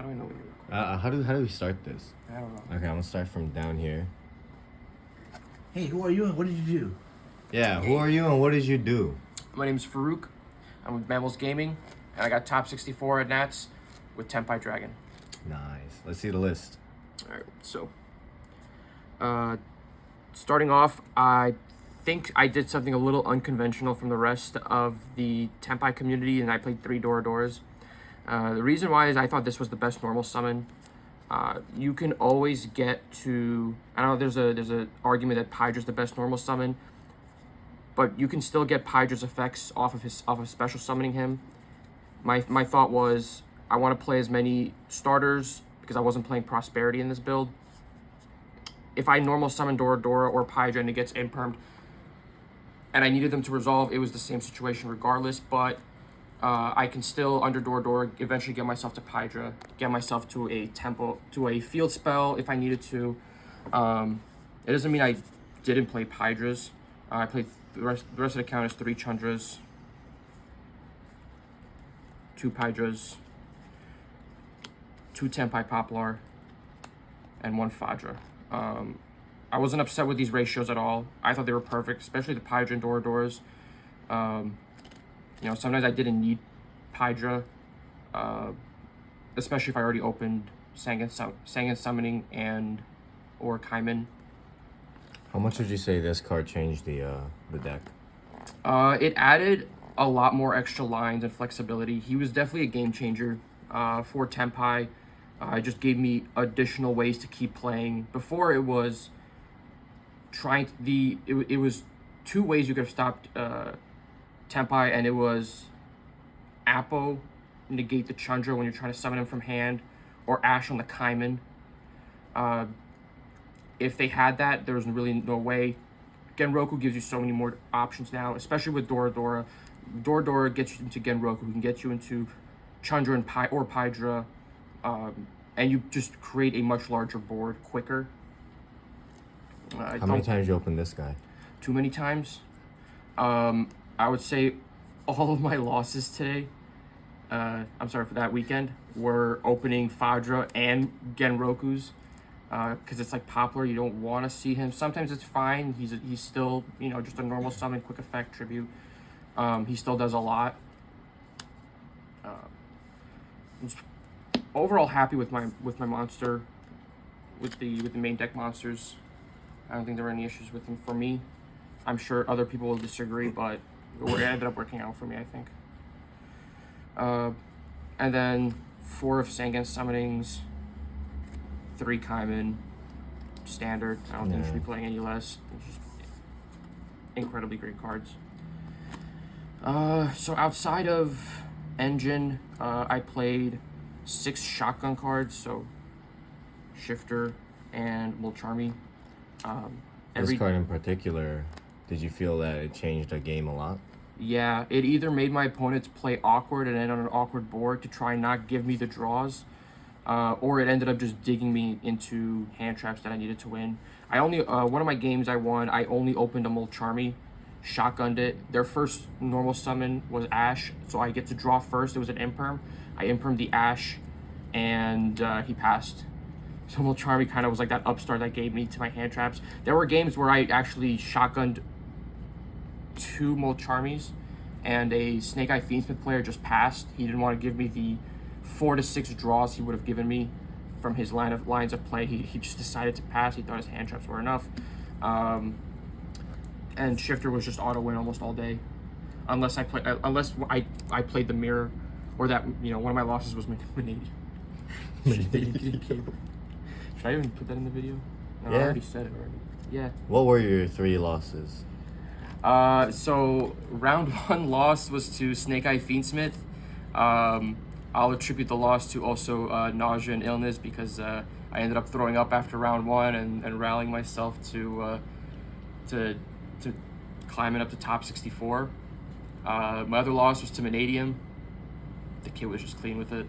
How do I know when you're recording? How do we start this? I don't know. Okay, I'm gonna start from down here. Hey, who are you and what did you do? Yeah, who are you and what did you do? My name's Farukh. I'm with Mammals Gaming, and I got top 64 at Nats with Tenpai Dragon. Nice. Let's see the list. All right, so starting off, I think I did something a little unconventional from the rest of the Tenpai community, and I played 3 Doors. The reason why is I thought this was the best normal summon. You can always get to, I don't know, there's a argument that Pydra's the best normal summon, but you can still get Pydra's effects off of special summoning him. My thought was I want to play as many starters because I wasn't playing Prosperity in this build. If I normal summon Dora or Pydra and it gets impermed and I needed them to resolve, it was the same situation regardless, but I can still, under Dora, eventually get myself to Pydra, get myself to a field spell if I needed to. It doesn't mean I didn't play Pydras. I played the rest of the count is 3 Chandras, 2 Pydras, 2 Tenpai Poplar, and 1 Fadra. I wasn't upset with these ratios at all. I thought they were perfect, especially the Pydra and Doras. You know, sometimes I didn't need Pydra, especially if I already opened Sangan Summoning or Kaiman. How much would you say this card changed the deck? It added a lot more extra lines and flexibility. He was definitely a game changer for Tenpai. It just gave me additional ways to keep playing. Before it was it was 2 ways you could have stopped Tenpai, and it was Apo, negate the Chandra when you're trying to summon him from hand, or Ash on the Kaiman. If they had that, there was really no way. Genroku gives you so many more options now, especially with Dora. Dora gets you into Genroku, who can get you into Chandra and Pydra, and you just create a much larger board quicker. How many times you opened this guy? Too many times. I would say all of my losses today, I'm sorry, for that weekend, were opening Fadra and Genroku's, because it's like Poplar, you don't want to see him. Sometimes it's fine, he's still, you know, just a normal summon, quick effect, tribute. He still does a lot. Overall happy with my monster, with the main deck monsters. I don't think there were any issues with him for me. I'm sure other people will disagree, but it ended up working out for me, I think. And then 4 of Sangan Summonings, 3 Kaiman, standard. I don't think you should be playing any less. It's just incredibly great cards. So outside of Engine, I played 6 shotgun cards, so Shifter and Mulcharmy. This card in particular, did you feel that it changed the game a lot? Yeah, it either made my opponents play awkward and end on an awkward board to try and not give me the draws, or it ended up just digging me into hand traps that I needed to win. I only one of my games I won, I only opened a Mulcharmy, shotgunned it. Their first normal summon was Ash, so I get to draw first. It was an imperm. I impermed the Ash, and he passed. So Mulcharmy kind of was like that upstart that gave me to my hand traps. There were games where I actually shotgunned 2 Mulcharmies, and a Snake Eye Fiendsmith player just passed. He didn't want to give me the 4 to 6 draws he would have given me from his lines of play. He just decided to pass. He thought his hand traps were enough. And Shifter was just auto win almost all day, unless I played the mirror, or that, you know, one of my losses was Manadium. Should I even put that in the video? No, Yeah. I already said it already. Yeah. What were your 3 losses? So round 1 loss was to Snake Eye Fiendsmith. I'll attribute the loss to also nausea and illness, because I ended up throwing up after round 1 and rallying myself to climbing up to top 64. My other loss was to Manadium. The kid was just clean with it.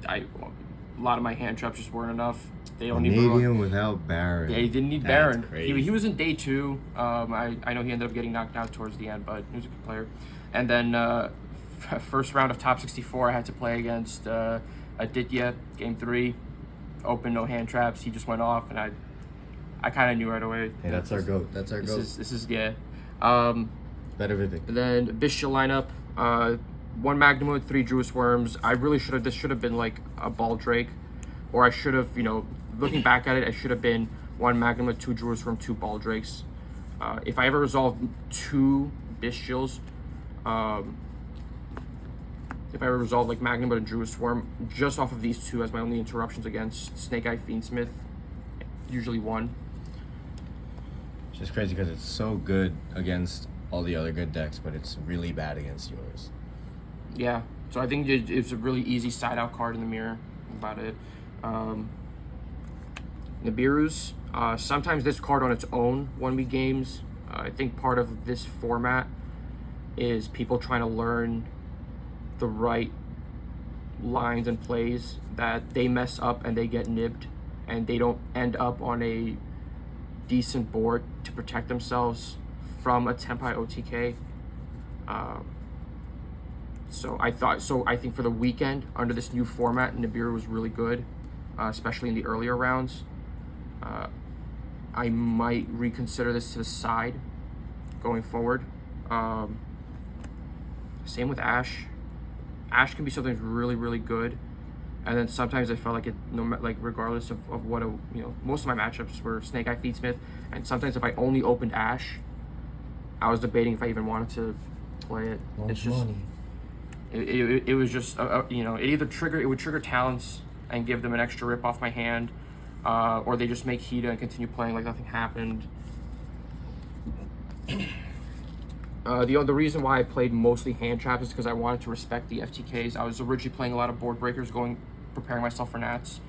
A lot of my hand traps just weren't enough. They don't need Medium without Baron. Yeah, he didn't need That's Baron. crazy. He was in day 2. I know he ended up getting knocked out towards the end, but he was a good player. And then first round of top 64, I had to play against Aditya, game 3, open, no hand traps. He just went off, and I kind of knew right away. Hey, that's our goat. That's our goat. This is yeah. Bet everything. Then bestial lineup, 1 Magnum, 3 Druid Worms. This should have been like a Ball Drake, or I should have, looking back at it, it should have been 1 Magnum, 2 Druid Worm, 2 Ball Drakes. If I ever resolved 2 bestials, if I ever resolved like Magnum and Druid Swarm, just off of these 2 as my only interruptions against Snake Eye Fiendsmith, usually 1. It's just crazy because it's so good against all the other good decks, but it's really bad against yours. Yeah, so I think it's a really easy side out card in the mirror. About it. Nibiru's. Sometimes this card on its own won me games. I think part of this format is people trying to learn the right lines and plays that they mess up and they get nibbed and they don't end up on a decent board to protect themselves from a Tenpai OTK. So I think for the weekend under this new format, Nibiru was really good, especially in the earlier rounds. I might reconsider this to the side going forward. Same with Ash. Ash can be something really, really good, and then sometimes I felt like it, regardless of what most of my matchups were Snake Eye Fiendsmith, and sometimes if I only opened Ash, I was debating if I even wanted to play it. It's just it was just it would trigger talents and give them an extra rip off my hand, or they just make Hida and continue playing like nothing happened. The reason why I played mostly hand traps is because I wanted to respect the FTKs. I was originally playing a lot of board breakers, preparing myself for Nats.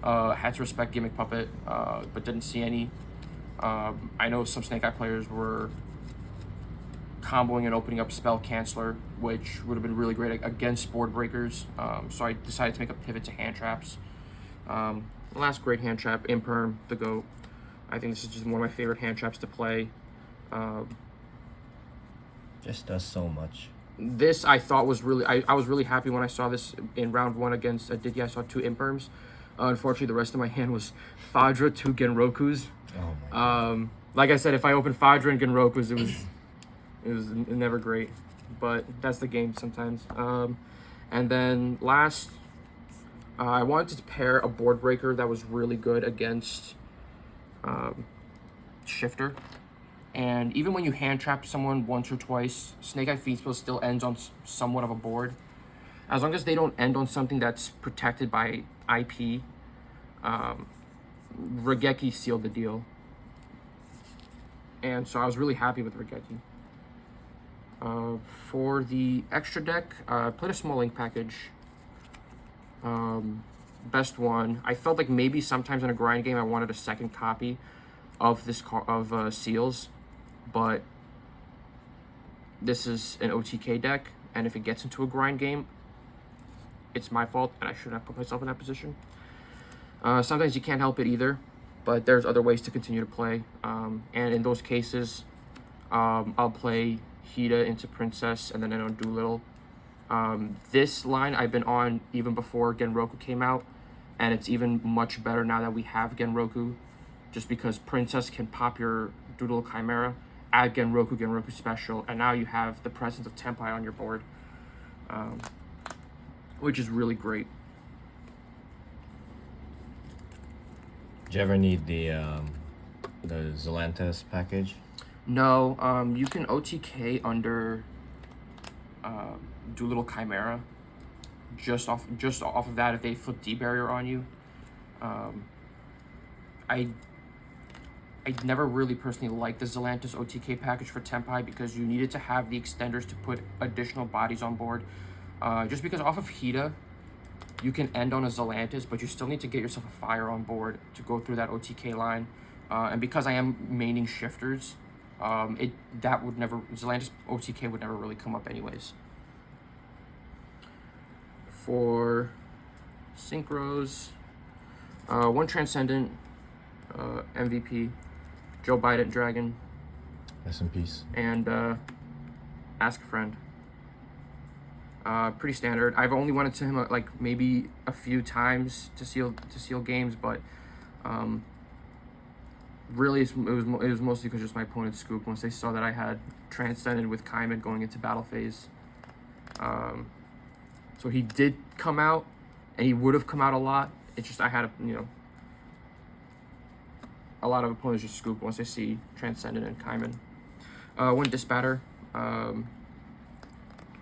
Had to respect Gimmick Puppet, but didn't see any. I know some Snake Eye players were comboing and opening up Spell Canceller, which would have been really great against board breakers. So I decided to make a pivot to hand traps. The last great hand trap, Imperm, the GOAT. I think this is just one of my favorite hand traps to play. Just does so much. This I thought was really, I was really happy when I saw this in round 1 against Aditya. I saw 2 Imperms. Unfortunately, the rest of my hand was Fadra, 2 Genrokus. Oh my God. Like I said, if I opened Fadra and Genrokus, it was never great. But that's the game sometimes. And then last, I wanted to pair a board breaker that was really good against Shifter. And even when you hand trap someone once or twice, Snake Eye Fiendspill still ends on somewhat of a board. As long as they don't end on something that's protected by IP, Regeki sealed the deal. And so I was really happy with Regeki. For the extra deck, I played a small link package. Best one. I felt like maybe sometimes in a grind game I wanted a second copy of this Seals. But this is an OTK deck, and if it gets into a grind game, it's my fault, and I shouldn't have put myself in that position. Sometimes you can't help it either, but there's other ways to continue to play. And in those cases, I'll play Hida into Princess, and then I don't do little. This line I've been on even before Genroku came out, and it's even much better now that we have Genroku, just because Princess can pop your Doodle Chimera, add Genroku special, and now you have the presence of Tenpai on your board, which is really great. Did you ever need the Zelantes package? No, you can OTK under Doolittle Chimera, just off of that if they flip D-Barrier on you. I never really personally liked the Zelantis OTK package for Tenpai because you needed to have the extenders to put additional bodies on board. Just because off of Hida, you can end on a Zelantis, but you still need to get yourself a fire on board to go through that OTK line. And because I am maining shifters, Zelantis OTK would never really come up anyways. For Synchros, 1 Transcendent, MVP, Joe Biden Dragon. Rest in peace. And Ask a Friend. Pretty standard. I've only went into him like maybe a few times to seal games, but really it was mostly because just my opponent scooped once they saw that I had transcended with Kaiman going into battle phase. So he did come out, and he would have come out a lot. It's just I had a lot of opponents just scoop once they see Transcendent and Kaiman. One Disbatter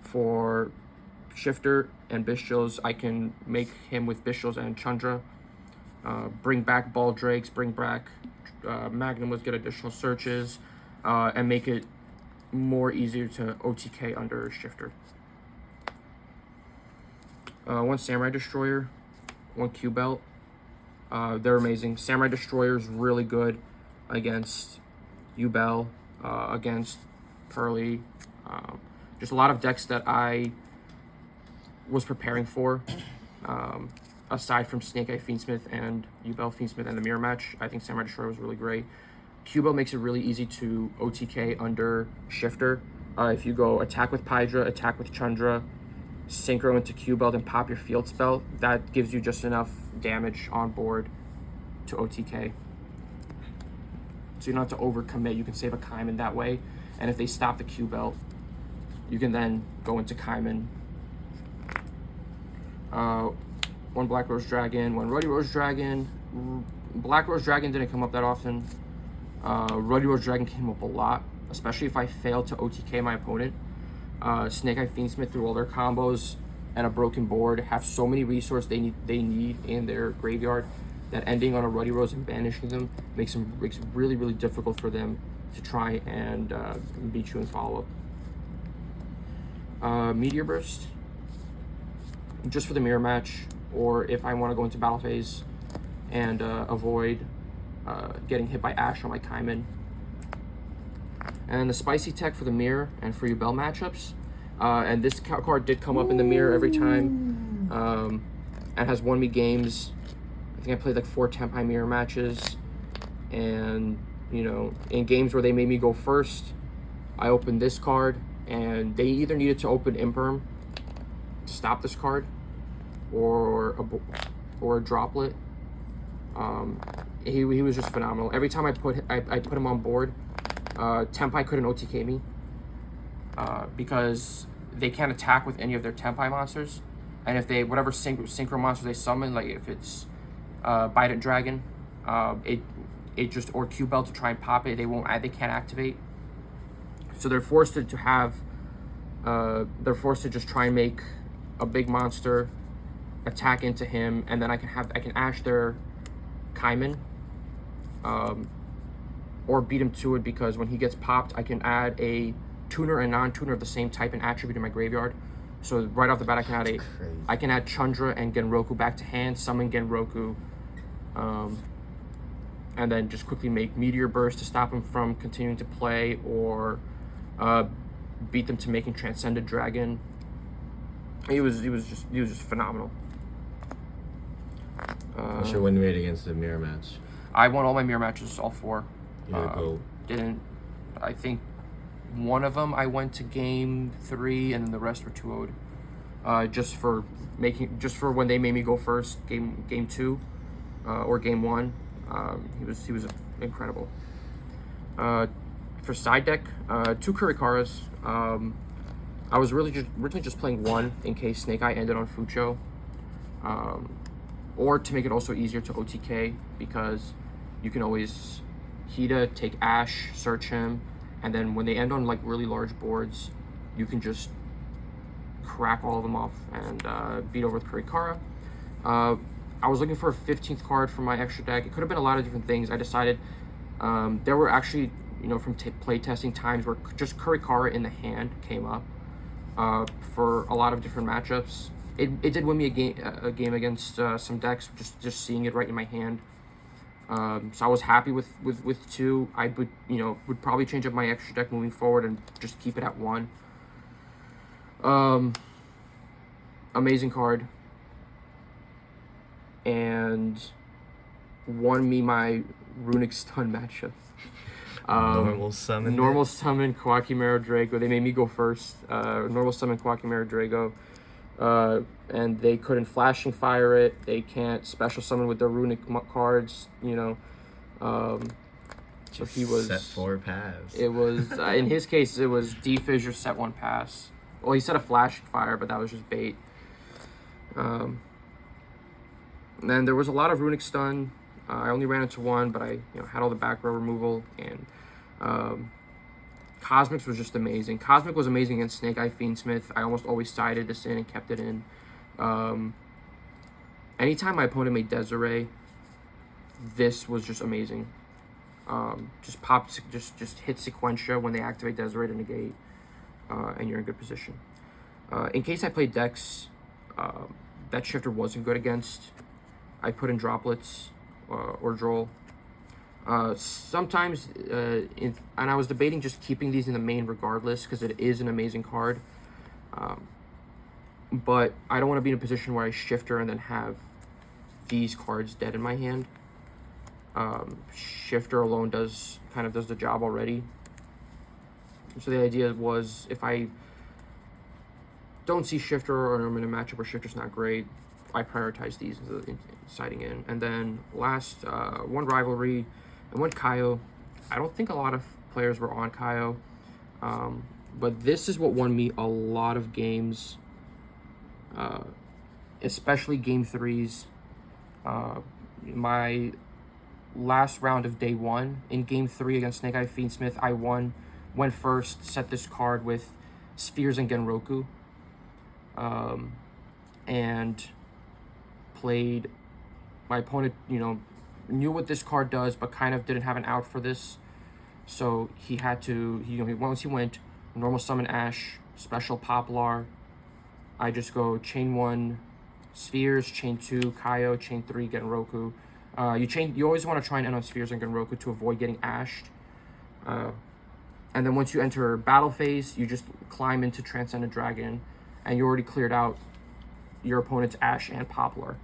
for Shifter and Bestials. I can make him with Bestials and Chandra. Bring back Ball Drakes, bring back Magnum with get additional searches, and make it more easier to OTK under Shifter. One Samurai Destroyer, one Q Belt. They're amazing. Samurai Destroyer is really good against Yubel, against Pearly. Just a lot of decks that I was preparing for. Aside from Snake Eye Fiendsmith and Yubel Fiendsmith and the Mirror Match, I think Samurai Destroyer was really great. Q-Belt makes it really easy to OTK under Shifter. If you go attack with Pydra, attack with Chandra, Synchro into Q-Belt and pop your field spell, that gives you just enough damage on board to OTK. So you don't have to overcommit. You can save a Kaiman that way. And if they stop the Q-Belt, you can then go into Kaiman. One Black Rose Dragon, one Ruddy Rose Dragon. Black Rose Dragon didn't come up that often. Ruddy Rose Dragon came up a lot, especially if I failed to OTK my opponent. Snake Eye Fiendsmith through all their combos and a broken board have so many resources they need in their graveyard that ending on a Ruddy Rose and banishing them makes it really, really difficult for them to try and beat you in follow-up. Meteor Burst, just for the mirror match, or if I want to go into battle phase and avoid getting hit by Ash on my Kaiman. And the Spicy Tech for the mirror and for Yubel matchups. And this card did come up in the mirror every time, and has won me games. I think I played like 4 Tenpai mirror matches, and in games where they made me go first, I opened this card, and they either needed to open Imperm to stop this card, or a Droplet. He was just phenomenal. Every time I put him on board, Tenpai couldn't OTK me because they can't attack with any of their Tenpai monsters, and if they whatever synchro monsters they summon, like if it's Bident Dragon, it just or Q Belt to try and pop it, they can't activate. So they're forced to just try and make a big monster attack into him, and then I can Ash their Kaiman, or beat him to it, because when he gets popped, I can add a tuner and non-tuner of the same type and attribute in my graveyard. So right off the bat, I can add Chandra and Genroku back to hand, summon Genroku, and then just quickly make Meteor Burst to stop him from continuing to play, or beat them to making Transcended Dragon. He was just phenomenal. What's your win rate against the mirror match? I won all my mirror matches, all 4. Didn't. I think one of them I went to game 3, and then the rest were 2-0'd. Just for when they made me go first, game 2, or game 1. He was incredible. For side deck, 2 Kurikaras. I was originally just playing 1 in case Snake Eye ended on Fucho, or to make it also easier to OTK, because you can always Hida, take Ash, search him, and then when they end on like really large boards, you can just crack all of them off and beat over with Kurikara. I was looking for a 15th card for my extra deck. It could have been a lot of different things. I decided there were actually, from play testing times where just Kurikara in the hand came up for a lot of different matchups. It did win me a game against some decks, just seeing it right in my hand. So I was happy with 2. I would probably change up my extra deck moving forward and just keep it at 1. Amazing card, and won me my Runic Stun matchup. Normal summon. Normal summon Quackimero Drago. They made me go first. Normal summon Quackimero Drago. And they couldn't flashing fire it. They can't special summon with their runic cards, you know. So he was set 4 pass. It was in his case it was defissure set 1 pass. Well, he set a flashing fire, but that was just bait. And then there was a lot of runic stun. I only ran into 1, but I had all the back row removal, and Cosmics was just amazing. Cosmic was amazing against Snake Eye Fiendsmith. I almost always sided this in and kept it in. Anytime my opponent made Desiree, this was just amazing. Just hit Sequentia when they activate Desiree to negate, and you're in good position. In case I played decks that Shifter wasn't good against, I put in Droplets or Droll. Sometimes, and I was debating just keeping these in the main regardless, because it is an amazing card. But I don't want to be in a position where I Shifter and then have these cards dead in my hand. Shifter alone does the job already. So the idea was, if I don't see Shifter or I'm in a matchup where Shifter's not great, I prioritize these siding in. And then last, 1 Rivalry and 1 Kaio. I don't think a lot of players were on Kaio, but this is what won me a lot of games, especially game 3s. My last round of day 1 in game 3 against Snake Eye Fiendsmith, I went first, set this card with Spheres and Genroku, and played. My opponent, knew what this card does, but kind of didn't have an out for this, so he had to. Once he went normal summon Ash, special Poplar. I just go chain 1 Spheres, chain 2 Kaio, chain 3 Genroku. You always want to try and end on Spheres and Genroku to avoid getting ashed. And then once you enter battle phase, you just climb into Transcendent Dragon, and you already cleared out your opponent's Ash and Poplar.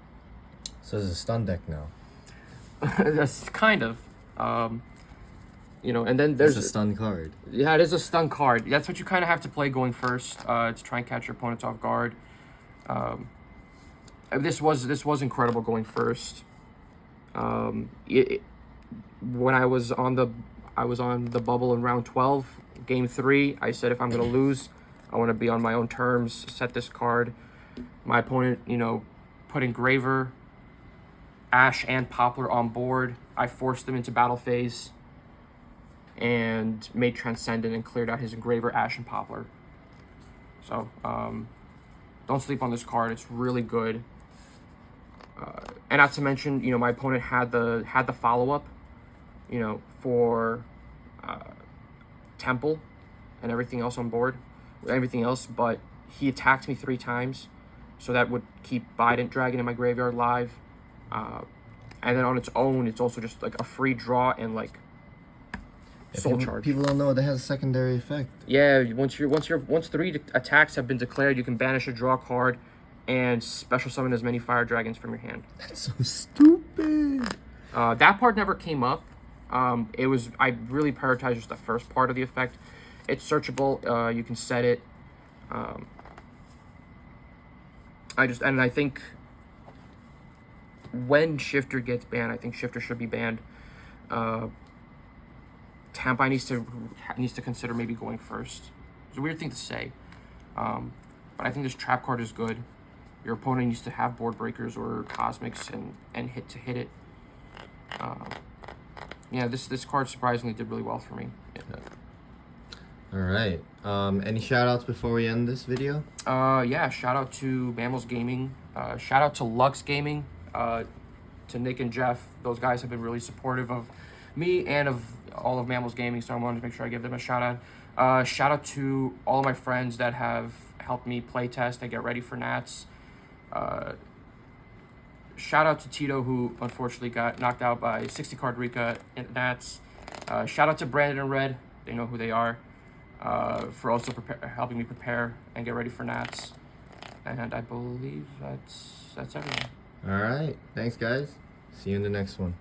So it's a stun deck now. That's kind of, and then there's a stun card. Yeah, it is a stun card. That's what you kind of have to play going first, to try and catch your opponents off guard. This was incredible going first. When I was on the bubble in round 12, game 3, I said if I'm gonna lose, I want to be on my own terms. Set this card. My opponent, put Engraver, Ash, and Poplar on board. I forced them into battle phase and made Transcendent and cleared out his Engraver, Ash, and Poplar. So don't sleep on this card. It's really good. And not to mention, my opponent had the follow-up, for Temple and everything else on board, but he attacked me 3 times, so that would keep Bident Dragon in my graveyard live. And then on its own, it's also just like a free draw and like soul charge. People don't know that has a secondary effect. Yeah, once 3 attacks have been declared, you can banish a draw card and special summon as many fire dragons from your hand. That's so stupid. That part never came up. I really prioritized just the first part of the effect. It's searchable. You can set it. I think when Shifter gets banned, I think Shifter should be banned. Tenpai needs to consider maybe going first. It's a weird thing to say, but I think this trap card is good. Your opponent needs to have board breakers or cosmics and hit it. Yeah, this card surprisingly did really well for me. Yeah. All right. Any shout outs before we end this video? Yeah, shout out to Mammals Gaming. Shout out to Lux Gaming. To Nick and Jeff. Those guys have been really supportive of me and of all of Mammals Gaming, so I wanted to make sure I give them a shout out. Shout out to all of my friends that have helped me play test and get ready for Nats. Shout out to Tito, who unfortunately got knocked out by 60 card Rika in Nats. Shout out to Brandon and Red. They know who they are. For also helping me prepare and get ready for Nats. And I believe that's everything. All right. Thanks, guys. See you in the next one.